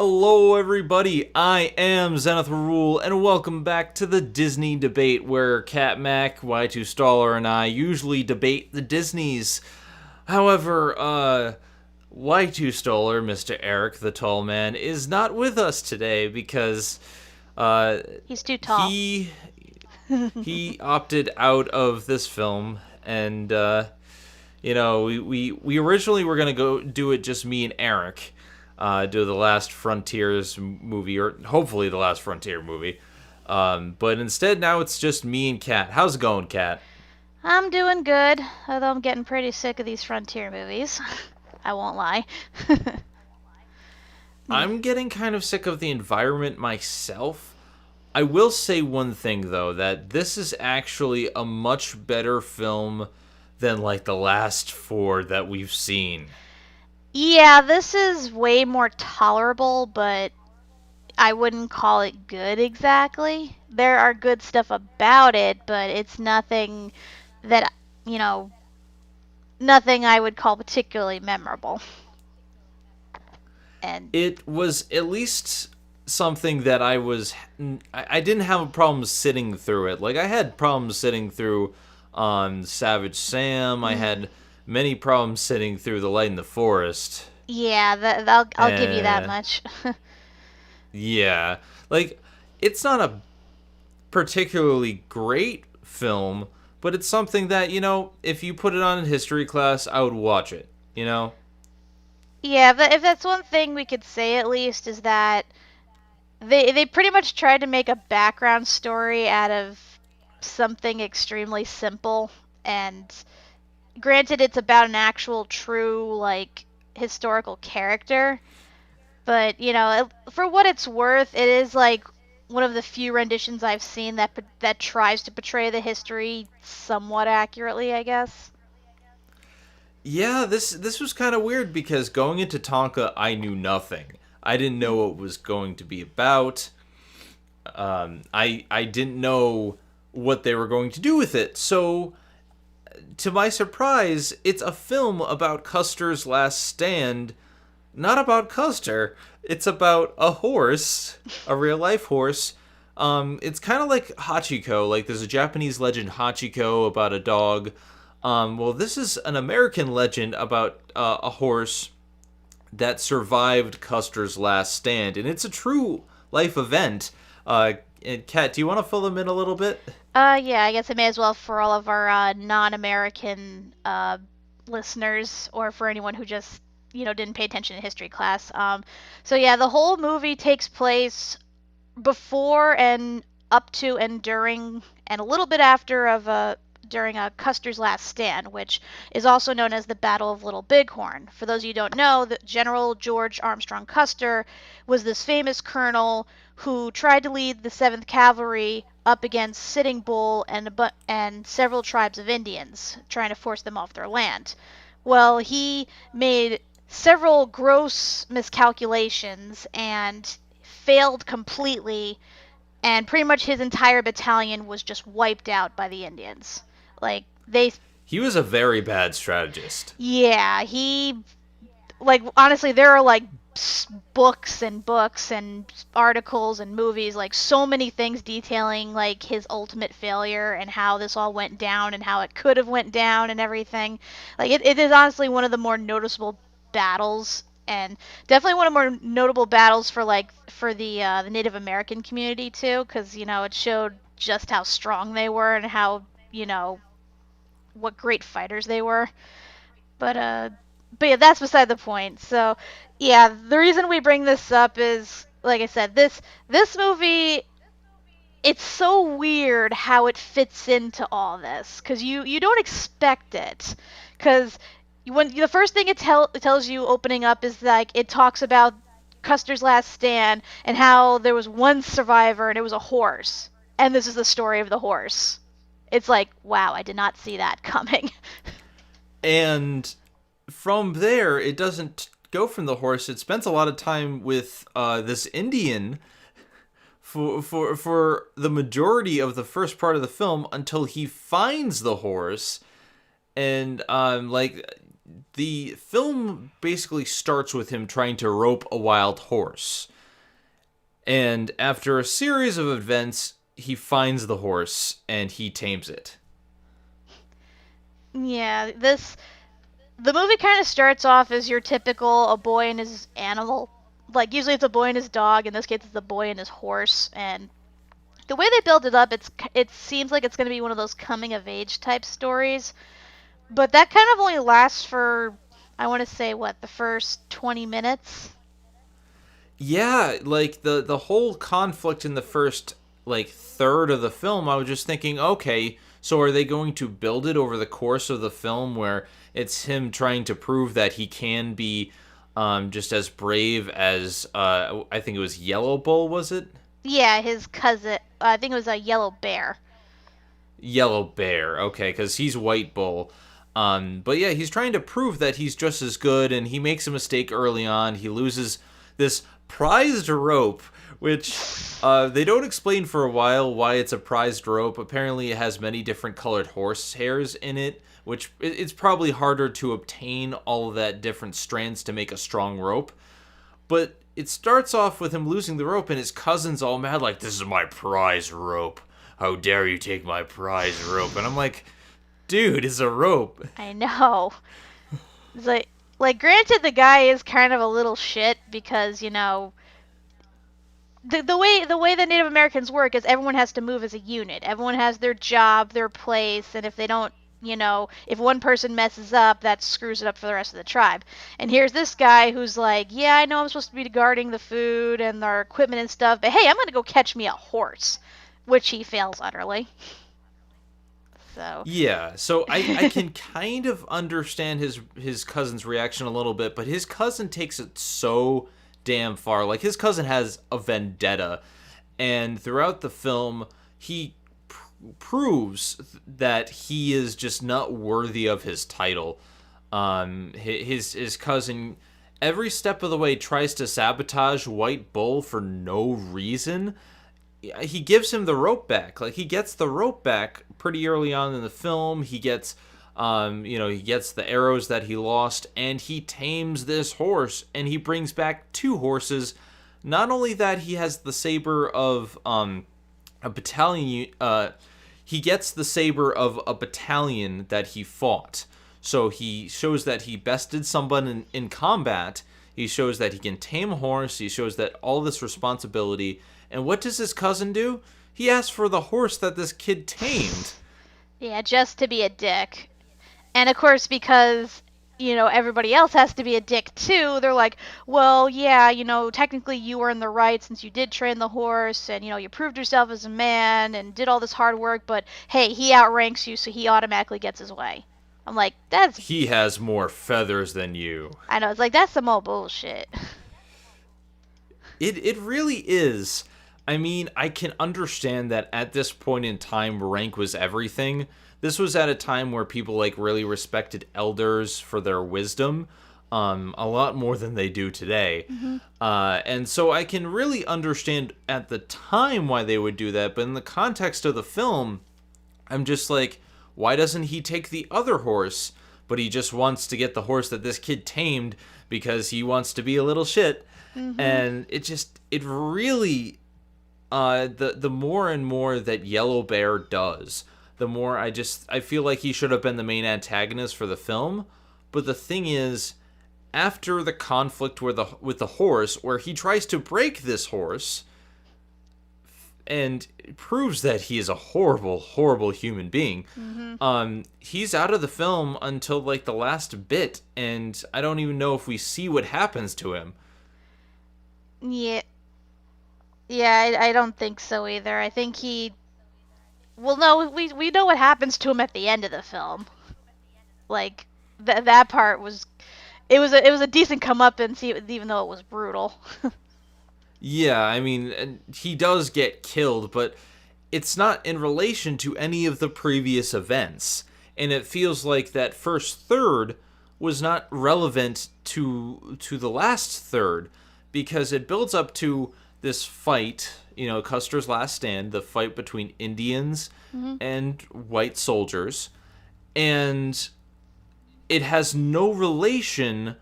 Hello, everybody. I am Zenith Rule, and welcome back to the Disney debate, where Cat Mac, Y2 Staller, and I usually debate the Disneys. However, Y2 Staller, Mr. Eric the Tall Man, is not with us today because uh, He's too tall. he he opted out of this film, and we originally were gonna go do it just me and Eric, do the Last Frontiers movie, or hopefully the Last Frontier movie. But instead, now it's just me and Kat. How's it going, Kat? I'm doing good, although I'm getting pretty sick of these Frontier movies. I won't lie. I'm getting kind of sick of the environment myself. I will say one thing though, that this is actually a much better film than like the last four that we've seen. Yeah, this is way more tolerable, but I wouldn't call it good exactly. There are good stuff about it, but it's nothing that, you know, nothing I would call particularly memorable. And It was at least something that I didn't have a problem sitting through it. Like I had problems sitting through on Savage Sam. I had many problems sitting through The Light in the Forest. yeah, I'll give you that And much. yeah, like it's not a particularly great film, but it's something that, if you put it on in history class, I would watch it, you know? Yeah, but if that's one thing we could say at least is that they pretty much tried to make a background story out of something extremely simple, and granted it's about an actual true like historical character, but for what it's worth, it is like one of the few renditions I've seen that tries to portray the history somewhat accurately, I guess. Yeah, this was kind of weird because going into Tonka, I knew nothing. I didn't know what it was going to be about. I didn't know what they were going to do with it. So, to my surprise, it's a film about Custer's last stand, not about Custer. It's about a horse, a real life horse. It's kind of like Hachiko. Like there's a Japanese legend Hachiko about a dog. Well, this is an American legend about a horse that survived Custer's last stand, and it's a true life event. And Kat, do you want to fill them in a little bit? Yeah, I guess I may as well for all of our non-American listeners, or for anyone who just didn't pay attention in history class. So yeah, the whole movie takes place before and up to and during and a little bit after of during Custer's last stand, which is also known as the Battle of Little Bighorn. For those of you who don't know, the General George Armstrong Custer was this famous colonel who tried to lead the 7th Cavalry up against Sitting Bull and several tribes of Indians, trying to force them off their land. Well, he made several gross miscalculations and failed completely, and pretty much his entire battalion was just wiped out by the Indians. Like they He was a very bad strategist. Yeah, he like honestly there are like books and articles and movies, like so many things detailing like his ultimate failure and how this all went down and how it could have went down and everything. Like it is honestly one of the more noticeable battles, and definitely one of the more notable battles for the Native American community too, because it showed just how strong they were and how what great fighters they were. But but yeah, that's beside the point. So yeah, the reason we bring this up is, like I said, this movie, it's so weird how it fits into all this, because you don't expect it, because when the first thing it tells you opening up is like it talks about Custer's last stand and how there was one survivor and it was a horse, and this is the story of the horse. It's like, wow, I did not see that coming. And from there, it doesn't go from the horse. It spends a lot of time with this Indian for the majority of the first part of the film until he finds the horse, and like the film basically starts with him trying to rope a wild horse. And after a series of events, he finds the horse and he tames it. Yeah, the movie kind of starts off as your typical a boy and his animal. Like usually it's a boy and his dog. In this case, it's the boy and his horse. And the way they build it up, it seems like it's going to be one of those coming of age type stories. But that kind of only lasts for, I want to say, what, the first 20 minutes? Yeah, like the whole conflict in the first like third of the film, I was just thinking, okay, so are they going to build it over the course of the film where it's him trying to prove that he can be just as brave as I think it was Yellow Bull, was it? Yeah, his cousin. I think it was a yellow bear. Yellow Bear, okay, because he's White Bull. But yeah, he's trying to prove that he's just as good, and he makes a mistake early on. He loses this prized rope, which they don't explain for a while why it's a prized rope. Apparently, it has many different colored horse hairs in it, which it's probably harder to obtain all of that different strands to make a strong rope. But it starts off with him losing the rope, and his cousin's all mad, like, "This is my prize rope. How dare you take my prize rope?" And I'm like, dude, it's a rope. I know. It's like granted the guy is kind of a little shit because, the way the Native Americans work is everyone has to move as a unit. Everyone has their job, their place, and if they don't, if one person messes up, that screws it up for the rest of the tribe. And here's this guy who's like, yeah, I know I'm supposed to be guarding the food and our equipment and stuff, but hey, I'm gonna go catch me a horse, which he fails utterly. So Yeah, so I can kind of understand his cousin's reaction a little bit, but his cousin takes it so damn far. Like, his cousin has a vendetta, and throughout the film, he proves that he is just not worthy of his title. His cousin, every step of the way, tries to sabotage White Bull for no reason. He gives him the rope back. Like, he gets the rope back pretty early on in the film. He gets he gets the arrows that he lost, and he tames this horse, and he brings back two horses. Not only that, he has the saber of a battalion. He gets the saber of a battalion that he fought. So he shows that he bested someone in combat. He shows that he can tame a horse. He shows that all this responsibility. And what does his cousin do? He asks for the horse that this kid tamed. yeah, just to be a dick. And of course, because everybody else has to be a dick too, they're like, well, yeah, technically you were in the right since you did train the horse and you proved yourself as a man and did all this hard work, but hey, he outranks you, so he automatically gets his way. I'm like, that's He has more feathers than you. I know, it's like that's some old bullshit. It really is. I mean, I can understand that at this point in time, rank was everything. This was at a time where people like really respected elders for their wisdom, a lot more than they do today. Mm-hmm. And so I can really understand at the time why they would do that. But in the context of the film, I'm just like, why doesn't he take the other horse? But he just wants to get the horse that this kid tamed because he wants to be a little shit. Mm-hmm. And it really, the more and more that Yellow Bear does, the more I feel like he should have been the main antagonist for the film. But the thing is, after the conflict with the horse, where he tries to break this horse, and proves that he is a horrible, horrible human being, he's out of the film until like the last bit, and I don't even know if we see what happens to him. Yeah. Yeah, I don't think so either. I think he. Well, no, we know what happens to him at the end of the film. Like that part was, it was a decent comeuppance, even though it was brutal. Yeah, I mean, he does get killed, but it's not in relation to any of the previous events, and it feels like that first third was not relevant to the last third, because it builds up to this fight, Custer's Last Stand, the fight between Indians and white soldiers. And it has no relation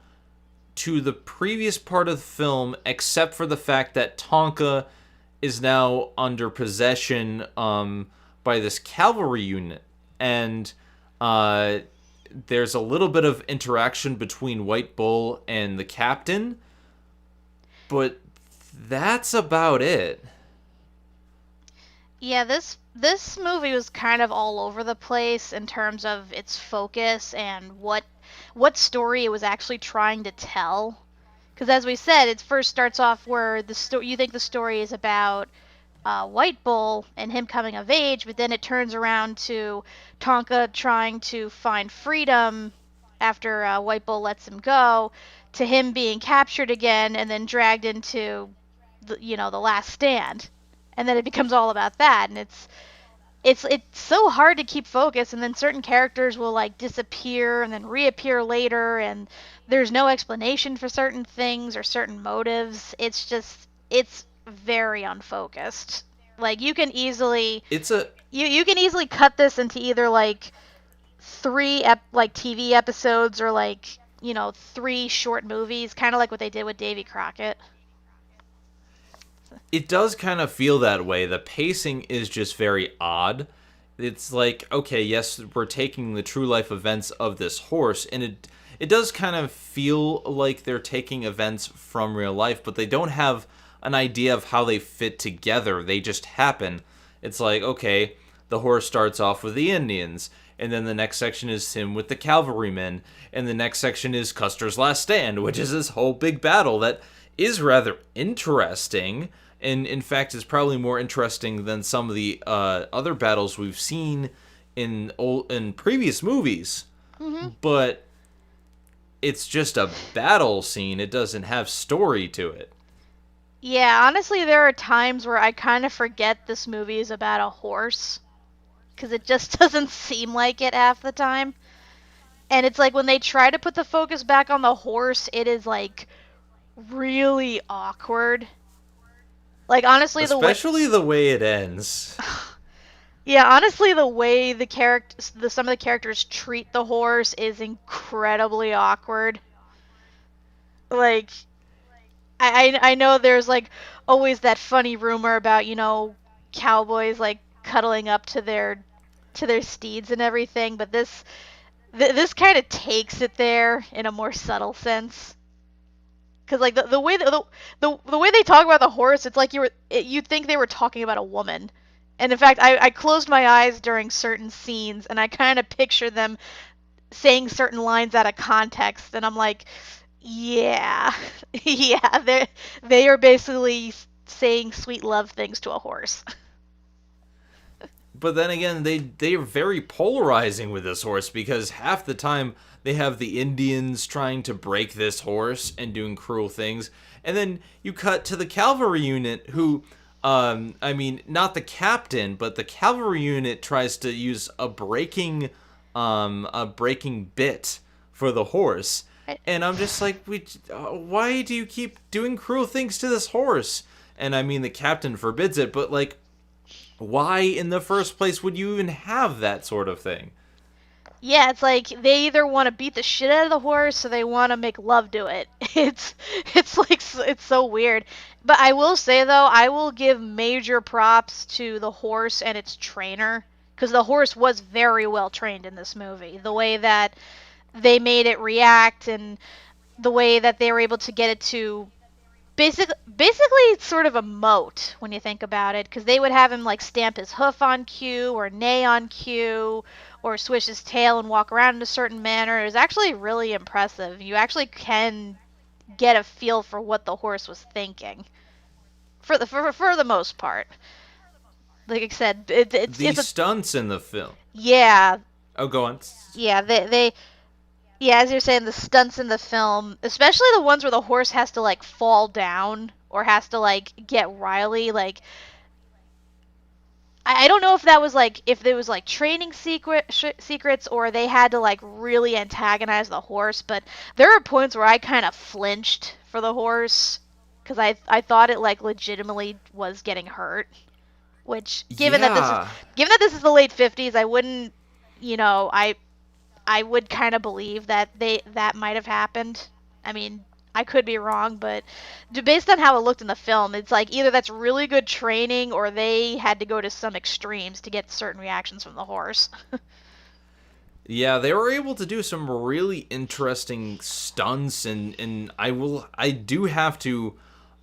to the previous part of the film except for the fact that Tonka is now under possession by this cavalry unit. And uh, there's a little bit of interaction between White Bull and the captain, but that's about it. Yeah, this movie was kind of all over the place in terms of its focus and what story it was actually trying to tell. Because as we said, it first starts off where you think the story is about White Bull and him coming of age, but then it turns around to Tonka trying to find freedom after White Bull lets him go, to him being captured again and then dragged into the last stand, and then it becomes all about that, and it's so hard to keep focus, and then certain characters will like disappear and then reappear later, and there's no explanation for certain things or certain motives. It's very unfocused. Like It's a you can easily cut this into either like like TV episodes or like three short movies, kind of like what they did with Davy Crockett. it does kind of feel that way. The pacing is just very odd. It's like, okay, yes, we're taking the true life events of this horse, and it does kind of feel like they're taking events from real life, but they don't have an idea of how they fit together. They just happen. It's like, okay, the horse starts off with the Indians, and then the next section is him with the cavalrymen, and the next section is Custer's Last Stand, which is this whole big battle that is rather interesting, and in fact is probably more interesting than some of the other battles we've seen in previous movies. Mm-hmm. But it's just a battle scene. It doesn't have story to it. Yeah, honestly, there are times where I kind of forget this movie is about a horse because it just doesn't seem like it half the time. And it's like when they try to put the focus back on the horse, it is like really awkward. Like honestly, Especially the way it ends. yeah, honestly, the way some of the characters treat the horse is incredibly awkward. Like I know there's like always that funny rumor about cowboys like cuddling up to their steeds and everything, but this kind of takes it there in a more subtle sense. Because like the way the way they talk about the horse, it's like you'd think they were talking about a woman. And in fact, I closed my eyes during certain scenes, and I kind of picture them saying certain lines out of context, and I'm like, yeah, yeah, they are basically saying sweet love things to a horse. But then again, they are very polarizing with this horse because half the time they have the Indians trying to break this horse and doing cruel things, and then you cut to the cavalry unit who, I mean, not the captain, but the cavalry unit tries to use a breaking bit for the horse, and I'm just like, why do you keep doing cruel things to this horse? And I mean, the captain forbids it, but like, why in the first place would you even have that sort of thing? Yeah, it's like they either want to beat the shit out of the horse or they want to make love to it. It's like it's so weird. But I will say though, I will give major props to the horse and its trainer because the horse was very well trained in this movie. The way that they made it react and the way that they were able to get it to basically it's sort of a moat when you think about it, because they would have him like stamp his hoof on cue or neigh on cue or swish his tail and walk around in a certain manner. It was actually really impressive. You actually can get a feel for what the horse was thinking for the most part. Like I said, The stunts in the film. Yeah, Oh, go on. yeah, they yeah, as you're saying, the stunts in the film, especially the ones where the horse has to like fall down or has to like get wily, like I don't know if that was like if there was like training secrets or they had to like really antagonize the horse, but there are points where I kind of flinched for the horse because I thought it like legitimately was getting hurt. Which Yeah. given that this is the late 50s, I wouldn't, I I would kind of believe that that might have happened. I mean, I could be wrong, but based on how it looked in the film, it's like either that's really good training or they had to go to some extremes to get certain reactions from the horse. Yeah, they were able to do some really interesting stunts, and I do have to,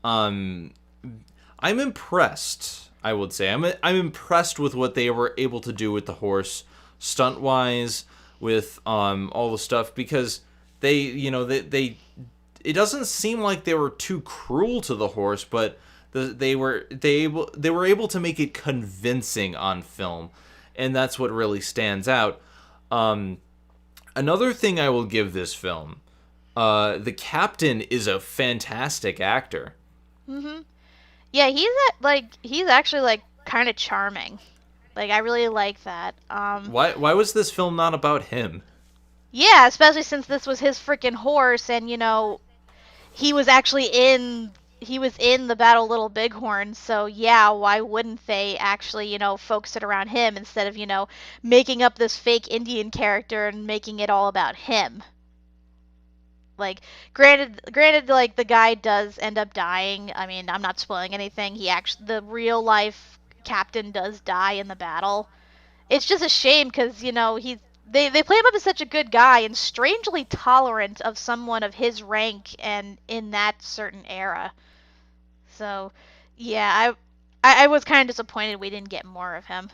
um, I'm impressed. I would say I'm impressed with what they were able to do with the horse, stunt wise, with all the stuff because they it doesn't seem like they were too cruel to the horse, but they were able to make it convincing on film, and that's what really stands out. Um, Another thing I will give this film, the captain is a fantastic actor. Mhm. Yeah, he's actually like kind of charming. Like I really like that. Why was this film not about him? Yeah, especially since this was his freaking horse and he was actually he was in the Battle of Little Bighorn, so yeah, why wouldn't they actually, focus it around him instead of, making up this fake Indian character and making it all about him? Like, granted, like the guy does end up dying. I mean, I'm not spoiling anything. The real life captain does die in the battle. It's just a shame because they play him up as such a good guy and strangely tolerant of someone of his rank and in that certain era. So, yeah, I was kind of disappointed we didn't get more of him.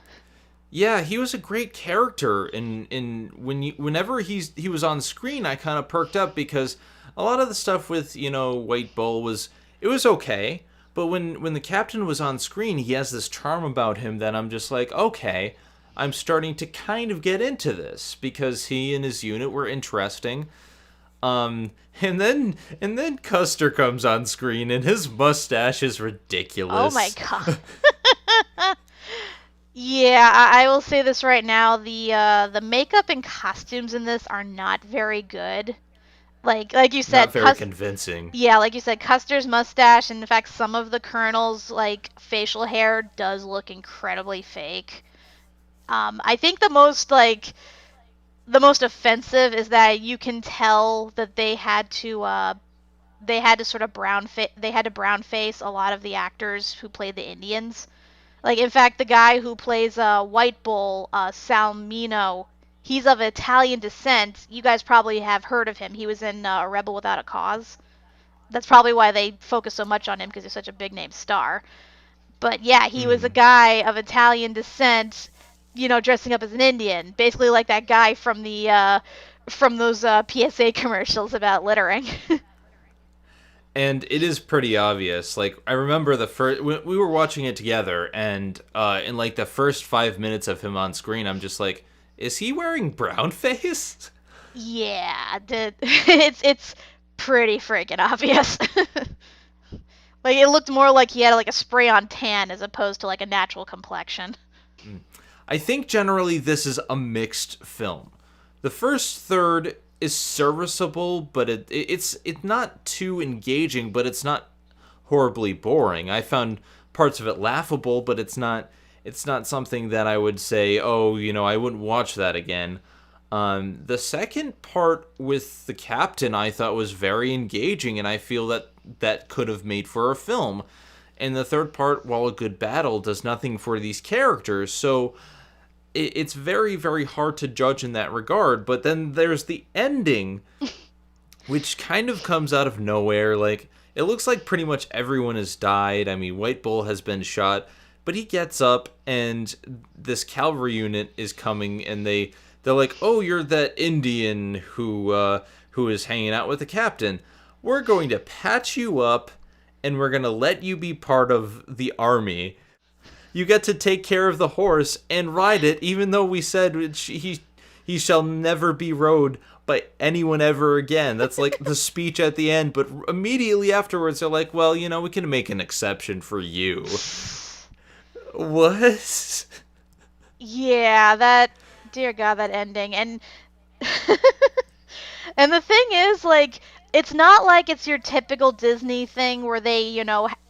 Yeah, he was a great character, and whenever he was on screen, I kind of perked up because a lot of the stuff with White Bull it was okay, but when the captain was on screen, he has this charm about him that I'm just like, okay, I'm starting to kind of get into this because he and his unit were interesting. And then Custer comes on screen, and his mustache is Oh my ridiculous. god. Yeah, I will say this right now. The makeup and costumes in this are not very good. Like you Not said, very convincing. yeah, like you said, Custer's mustache, and in fact, some of the Colonel's like facial hair does look incredibly fake. I think the most offensive is that you can tell that they had to sort of they had to brown face a lot of the actors who played the Indians. Like, in fact, the guy who plays White Bull, Salmino, he's of Italian descent. You guys probably have heard of him. He was in A Rebel Without a Cause. That's probably why they focus so much on him because he's such a big name star. But yeah, he was a Hmm. guy of Italian descent, dressing up as an Indian, basically like that guy from those PSA commercials about littering. And it is pretty obvious. Like I remember the first when we were watching it together, and in like the first 5 minutes of him on screen, I'm just like, is he wearing brown face? Yeah, it's pretty freaking obvious. Like it looked more like he had like a spray on tan as opposed to like a natural complexion. I think generally this is a mixed film. The first third is serviceable, but it's not too engaging, but it's not horribly boring. I found parts of it laughable, but it's not something that I would say, oh, I wouldn't watch that again. The second part with the captain I thought was very engaging, and I feel that could have made for a film. And the third part, while a good battle, does nothing for these characters. So it's very, very hard to judge in that regard. But then there's the ending, which kind of comes out of nowhere. Like, it looks like pretty much everyone has died. I mean, White Bull has been shot, but he gets up, and this cavalry unit is coming, and they're like, "Oh, you're that Indian who is hanging out with the captain. We're going to patch you up, and we're going to let you be part of the army. You get to take care of the horse and ride it, even though we said he shall never be rode by anyone ever again." That's like the speech at the end, but immediately afterwards they're like, "Well, we can make an exception for you." What? Yeah, that dear God, that ending. And and the thing is, like, it's not like it's your typical Disney thing where they,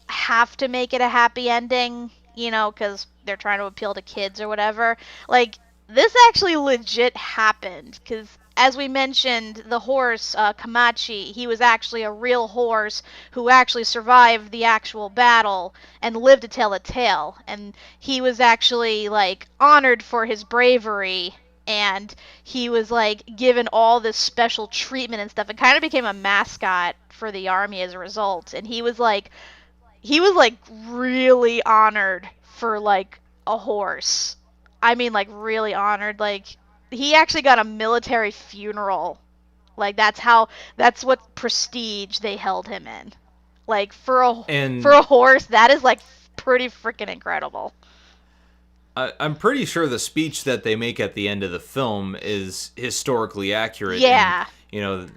have to make it a happy ending, because they're trying to appeal to kids or whatever. Like, this actually legit happened, because as we mentioned, the horse, Kamachi, he was actually a real horse who actually survived the actual battle and lived to tell the tale. And he was actually, like, honored for his bravery, and he was, like, given all this special treatment and stuff. It kind of became a mascot for the army as a result. And he was, like, really honored for, like, a horse. I mean, like, really honored. Like, he actually got a military funeral. Like, that's what prestige they held him in. Like, for And a horse, that is, like, pretty freaking incredible. I'm pretty sure the speech that they make at the end of the film is historically accurate. And, Yeah. you know,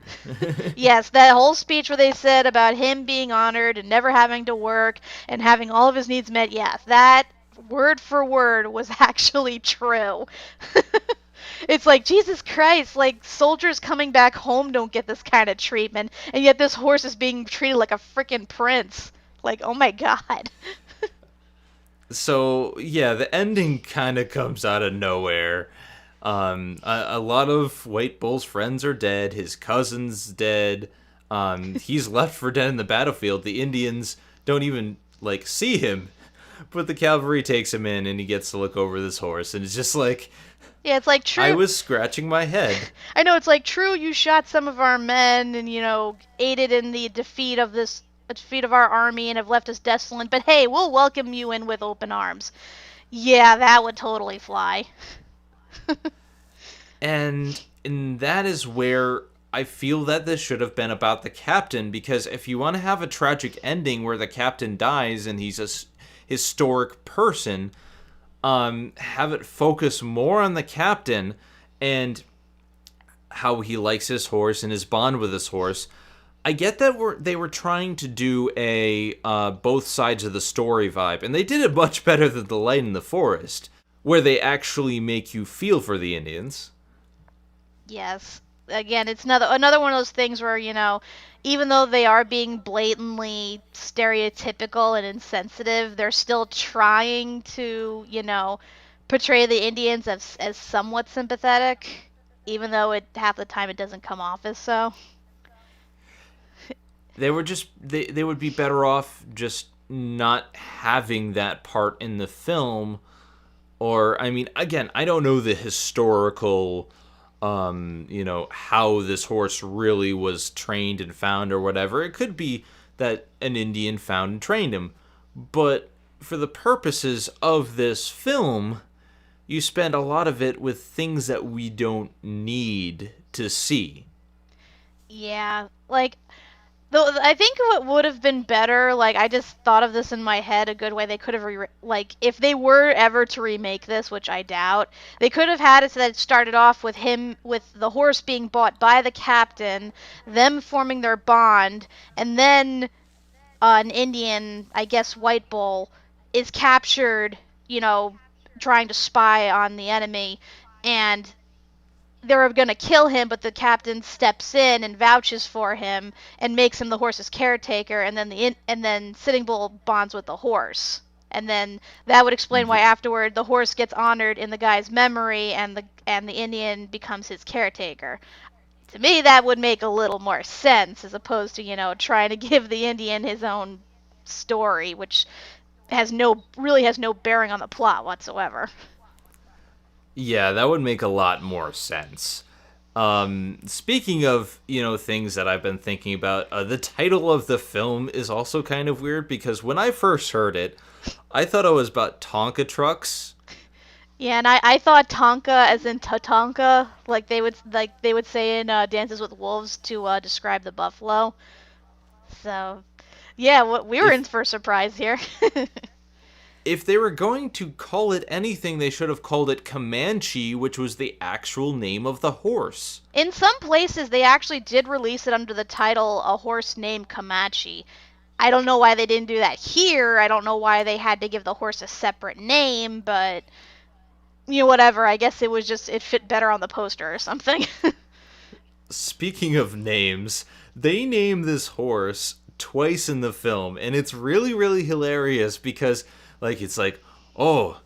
Yes, that whole speech where they said about him being honored and never having to work and having all of his needs met, yes, that word for word was actually true. It's like, Jesus Christ, like, soldiers coming back home don't get this kind of treatment, and yet this horse is being treated like a freaking prince. Like, oh my god. so yeah, the ending kind of comes out of nowhere. A lot of White Bull's friends are dead. His cousin's dead. He's left for dead in the battlefield. The Indians don't even like see him, but the cavalry takes him in, and he gets to look over this horse. And it's just like Yeah, it's like, I true. was scratching my head. I know, it's like, true, you shot some of our men and, aided in the defeat of our army and have left us desolate, but hey, we'll welcome you in with open arms. Yeah, that would totally fly. And that is where I feel that this should have been about the captain, because if you want to have a tragic ending where the captain dies and he's a historic person, have it focus more on the captain and how he likes his horse and his bond with his horse. I get that they were trying to do a both sides of the story vibe, and they did it much better than The Light in the Forest, where they actually make you feel for the Indians. Yes. Again, it's another one of those things where, even though they are being blatantly stereotypical and insensitive, they're still trying to, portray the Indians as somewhat sympathetic, even though half the time it doesn't come off as so. They were just they would be better off just not having that part in the film. Or, I mean, again, I don't know the historical how this horse really was trained and found or whatever. It could be that an Indian found and trained him. But for the purposes of this film, you spend a lot of it with things that we don't need to see. Yeah, like, though I think what would have been better, like, I just thought of this in my head, a good way they could have like, if they were ever to remake this, which I doubt, they could have had it so that it started off with the horse being bought by the captain, them forming their bond, and then an Indian, I guess White Bull, is captured, trying to spy on the enemy, and they're gonna kill him, but the captain steps in and vouches for him and makes him the horse's caretaker, and then Sitting Bull bonds with the horse, and then that would explain why afterward the horse gets honored in the guy's memory, and the Indian becomes his caretaker. To me, that would make a little more sense as opposed to trying to give the Indian his own story, which really has no bearing on the plot whatsoever. Yeah, that would make a lot more sense. Speaking of, things that I've been thinking about, the title of the film is also kind of weird, because when I first heard it, I thought it was about Tonka trucks. Yeah, and I thought Tonka as in Tatanka, like they would say in Dances with Wolves to describe the buffalo. So, yeah, we were in for a surprise here. If they were going to call it anything, they should have called it Comanche, which was the actual name of the horse. In some places, they actually did release it under the title A Horse Named Comanche. I don't know why they didn't do that here. I don't know why they had to give the horse a separate name, but whatever. I guess it fit better on the poster or something. Speaking of names, they name this horse twice in the film, and it's really, really hilarious because, it's like, oh,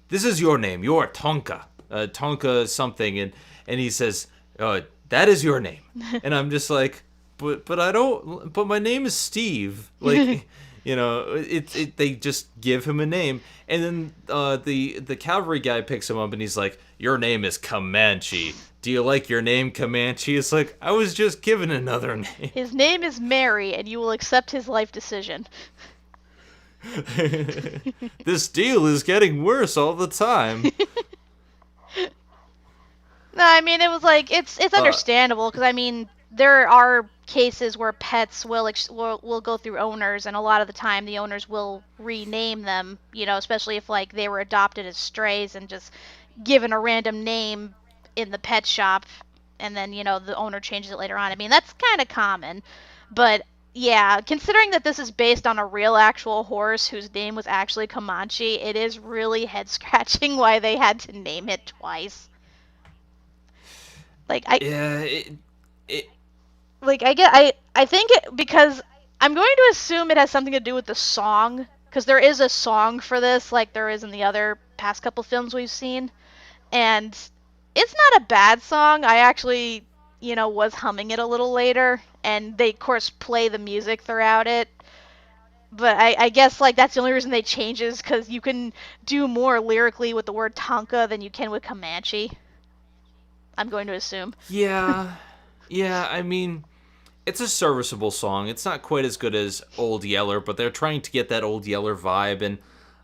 this is your name. You're Tonka. Tonka something, and he says, "Oh, that is your name," and I'm just like, but I don't. But my name is Steve. Like, they just give him a name, and then the cavalry guy picks him up, and he's like, "Your name is Comanche. Do you like your name, Comanche?" It's like, I was just given another name. His name is Mary, and you will accept his life decision. This deal is getting worse all the time. No, I mean, it was like it's understandable because I mean there are cases where pets will go through owners, and a lot of the time the owners will rename them. Especially if like they were adopted as strays and just given a random name in the pet shop, and then the owner changes it later on. I mean that's kind of common, but yeah, considering that this is based on a real actual horse whose name was actually Comanche, it is really head scratching why they had to name it twice. Like I Yeah, like I think it because I'm going to assume it has something to do with the song because there is a song for this like there is in the other past couple films we've seen, and it's not a bad song. I actually was humming it a little later, and they of course play the music throughout it. But I guess like that's the only reason they change is because you can do more lyrically with the word Tonka than you can with Comanche. I'm going to assume. yeah, yeah. I mean, it's a serviceable song. It's not quite as good as Old Yeller, but they're trying to get that Old Yeller vibe, and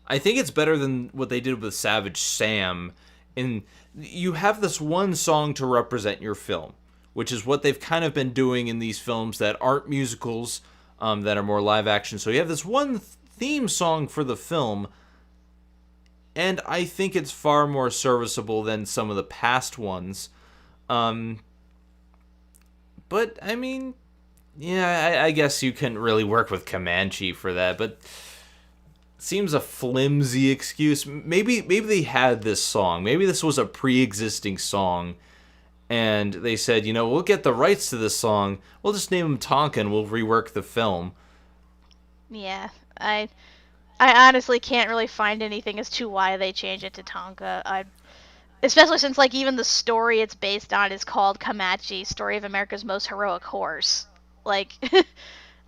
I think it's better than what they did with Savage Sam. And you have this one song to represent your film, which is what they've kind of been doing in these films that aren't musicals, that are more live action. So you have this one theme song for the film, and I think it's far more serviceable than some of the past ones. Um, but I mean, yeah, I guess you couldn't really work with Comanche for that, but seems a flimsy excuse. Maybe they had this song. Maybe this was a pre-existing song, and they said, we'll get the rights to this song. We'll just name him Tonka, and we'll rework the film. Yeah, I honestly can't really find anything as to why they changed it to Tonka. Especially since like even the story it's based on is called Comanche, Story of America's Most Heroic Horse. Like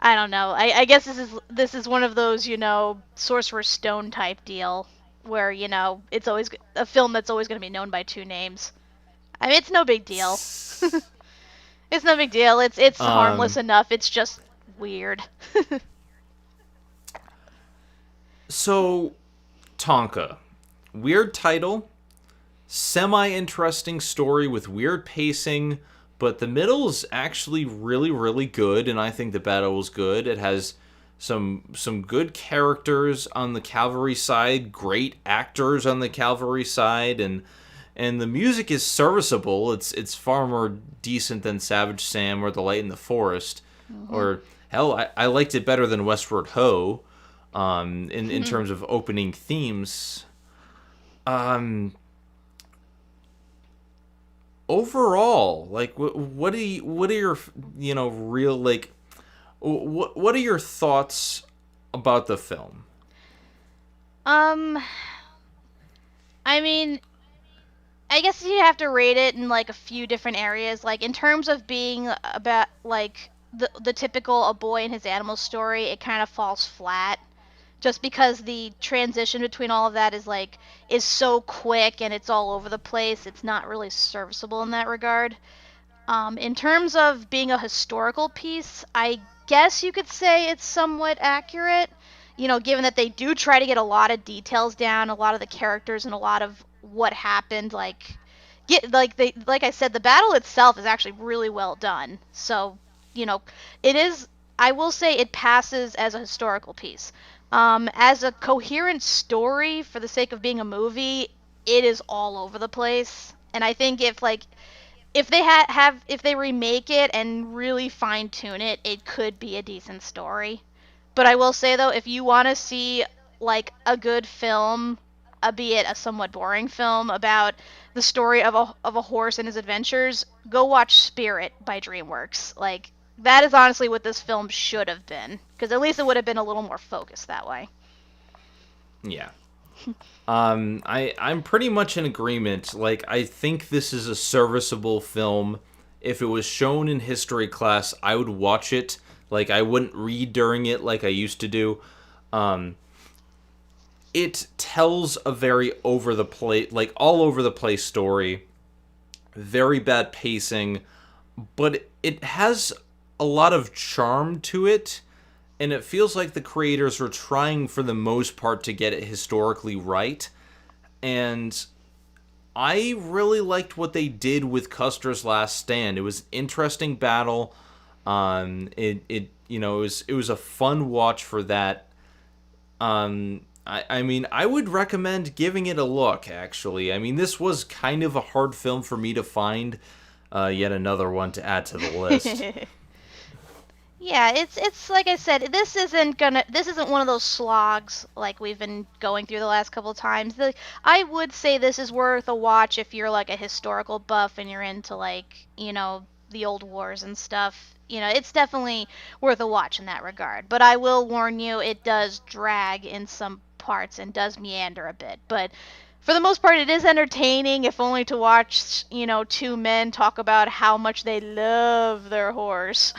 I don't know. I guess this is one of those, Sorcerer's Stone type deal where, it's always a film that's always going to be known by two names. I mean, it's no big deal. It's no big deal. It's harmless enough. It's just weird. So, Tonka. Weird title, semi-interesting story with weird pacing, but the middle is actually really, really good, and I think the battle was good. It has some good characters on the cavalry side, great actors on the cavalry side, and the music is serviceable. It's far more decent than Savage Sam or The Light in the Forest, or hell, I liked it better than Westward Ho, in terms of opening themes. Overall, like, what are your real like what are your thoughts about the film? Um, I mean, I guess you have to rate it in like a few different areas. Like in terms of being about like the typical a boy and his animal story, it kind of falls flat. Just because the transition between all of that is so quick and it's all over the place, it's not really serviceable in that regard. In terms of being a historical piece, I guess you could say it's somewhat accurate. Given that they do try to get a lot of details down, a lot of the characters, and a lot of what happened. Like I said, the battle itself is actually really well done. So, it is. I will say it passes as a historical piece. As a coherent story, for the sake of being a movie, it is all over the place. And I think if they if they remake it and really fine tune it, it could be a decent story. But I will say though, if you want to see like a good film, albeit a somewhat boring film about the story of a horse and his adventures, go watch Spirit by DreamWorks. Like that is honestly what this film should have been, because at least it would have been a little more focused that way. Yeah. I'm pretty much in agreement. Like, I think this is a serviceable film. If it was shown in history class, I would watch it. Like, I wouldn't read during it like I used to do. Um, it tells a very over the place, like all over the place story. Very bad pacing, but it has a lot of charm to it, and it feels like the creators were trying for the most part to get it historically right. And I really liked what they did with Custer's Last Stand. It was an interesting battle. It was a fun watch for that. I mean, I would recommend giving it a look. Actually, I mean, this was kind of a hard film for me to find. Yet another one to add to the list. Yeah, it's like I said, this isn't one of those slogs like we've been going through the last couple of times. I would say this is worth a watch if you're like a historical buff and you're into like, the old wars and stuff. It's definitely worth a watch in that regard. But I will warn you, it does drag in some parts and does meander a bit. But for the most part, it is entertaining, if only to watch, two men talk about how much they love their horse.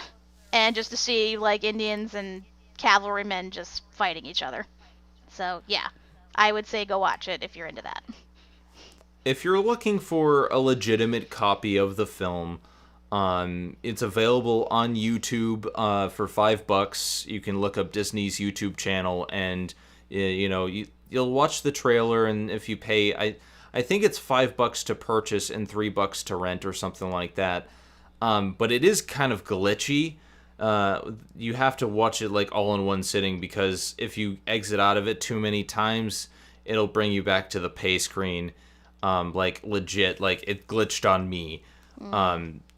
And just to see like Indians and cavalrymen just fighting each other. So yeah, I would say go watch it if you're into that. If you're looking for a legitimate copy of the film, it's available on YouTube for $5. You can look up Disney's YouTube channel, and you'll watch the trailer. And if you pay, I think it's $5 to purchase and $3 to rent or something like that. But it is kind of glitchy. You have to watch it like all in one sitting, because if you exit out of it too many times, it'll bring you back to the pay screen. Like legit, like it glitched on me.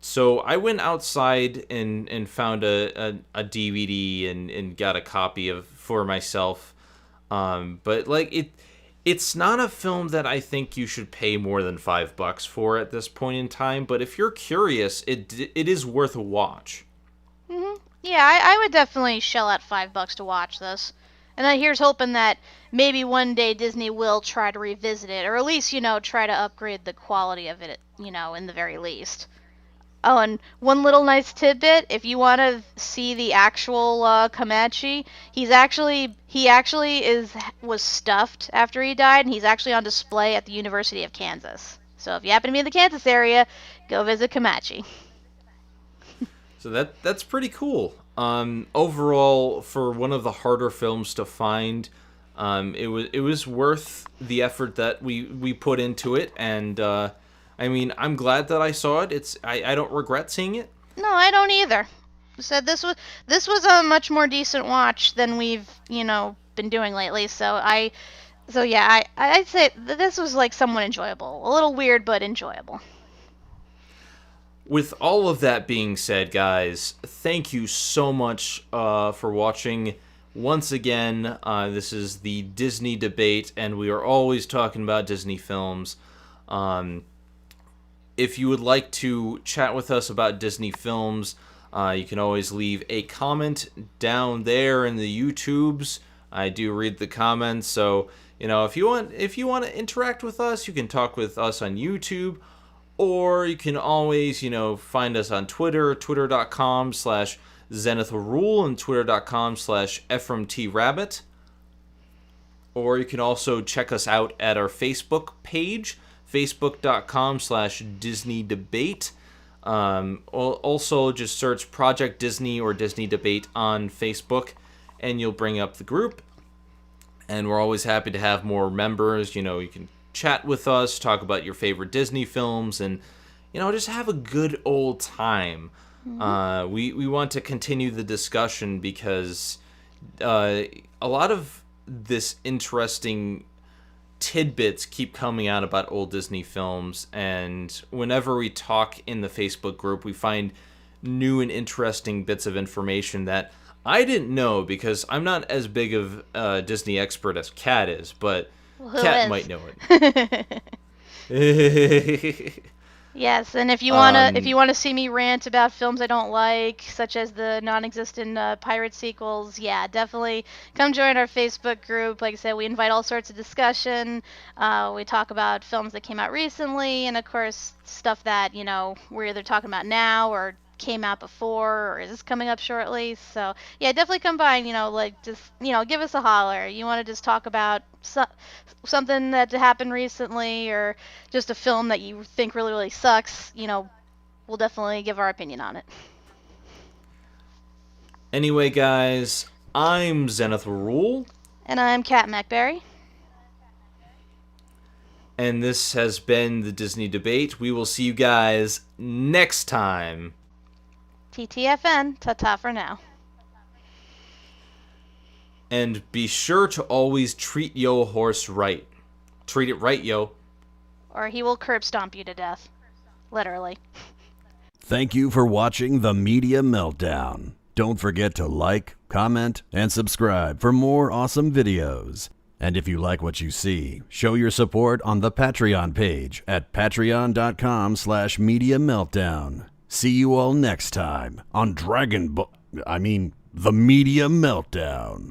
So I went outside and found a DVD and got a copy of for myself. But like it's not a film that I think you should pay more than $5 for at this point in time. But if you're curious, it is worth a watch. Yeah, I would definitely shell out $5 to watch this. And then here's hoping that maybe one day Disney will try to revisit it, or at least, try to upgrade the quality of it, in the very least. Oh, and one little nice tidbit: if you want to see the actual Comanche, he actually was stuffed after he died, and he's actually on display at the University of Kansas. So if you happen to be in the Kansas area, go visit Comanche. So that's pretty cool. Overall, for one of the harder films to find, it was worth the effort that we put into it, and I mean, I'm glad that I saw it. I don't regret seeing it. No, I don't either. Said this was a much more decent watch than we've been doing lately. I'd say this was like somewhat enjoyable. A little weird, but enjoyable. With all of that being said, guys, thank you so much for watching. Once again, this is the Disney debate, and we are always talking about Disney films. If you would like to chat with us about Disney films, you can always leave a comment down there in the YouTubes. I do read the comments, so if you want to interact with us, you can talk with us on YouTube. Or you can always, find us on Twitter, twitter.com/ZenithRule and twitter.com/EphraimTRabbit. Or you can also check us out at our Facebook page, facebook.com/DisneyDebate. Also, just search Project Disney or Disney Debate on Facebook, and you'll bring up the group. And we're always happy to have more members. You can chat with us, talk about your favorite Disney films, and just have a good old time. We want to continue the discussion because a lot of this interesting tidbits keep coming out about old Disney films, and whenever we talk in the Facebook group, we find new and interesting bits of information that I didn't know, because I'm not as big of a Disney expert as Kat is, but Kat might know it. Yes, and if you Um, wanna see me rant about films I don't like, such as the non-existent pirate sequels, yeah, definitely come join our Facebook group. Like I said, we invite all sorts of discussion. We talk about films that came out recently, and of course stuff that we're either talking about now or came out before or is coming up shortly. So yeah, definitely come by and like just give us a holler. You want to just talk about something that happened recently or just a film that you think really, really sucks, we'll definitely give our opinion on it. anyway, guys, I'm Zenith Rule, And I'm Kat Macberrie. and this has been the Disney Debate. We will see you guys next time. TTFN, ta-ta for now. And be sure to always treat yo horse right. Treat it right, yo. Or he will curb stomp you to death. Literally. Thank you for watching the Media Meltdown. Don't forget to like, comment, and subscribe for more awesome videos. And if you like what you see, show your support on the Patreon page at patreon.com/Media Meltdown. See you all next time on the Media Meltdown.